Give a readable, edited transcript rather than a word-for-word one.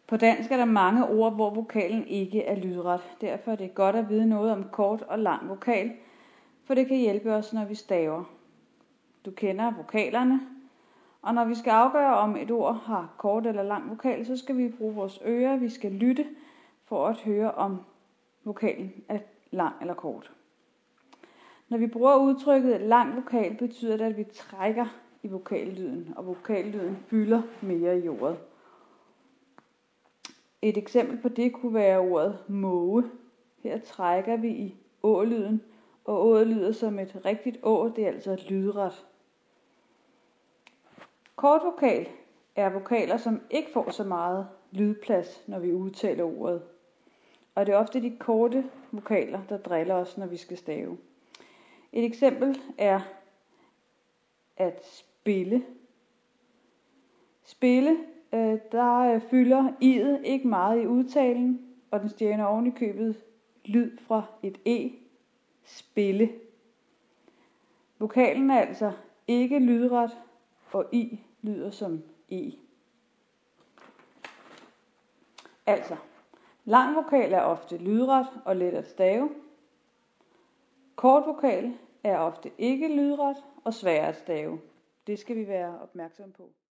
På dansk er der mange ord, hvor vokalen ikke er lydret. Derfor er det godt at vide noget om kort og lang vokal, for det kan hjælpe os, når vi staver. Du kender vokalerne, og når vi skal afgøre, om et ord har kort eller lang vokal, så skal vi bruge vores ører. Vi skal lytte for at høre, om vokalen er lang eller kort. Når vi bruger udtrykket lang vokal, betyder det, at vi trækker i vokallyden, og vokallyden fylder mere i ordet. Et eksempel på det kunne være ordet måge. Her trækker vi i å-lyden, og ået lyder som et rigtigt å, det er altså lydret. Kort vokal er vokaler, som ikke får så meget lydplads, når vi udtaler ordet. Og det er ofte de korte vokaler, der driller os, når vi skal stave. Et eksempel er at spille. Spille, der fylder i'et ikke meget i udtalen, og den stjæler oven i købet lyd fra et e. Spille. Vokalen er altså ikke lydret, og i lyder som e. Altså, lang vokal er ofte lydret og let at stave. Kort vokal er ofte ikke lydret og svær at stave. Det skal vi være opmærksom på.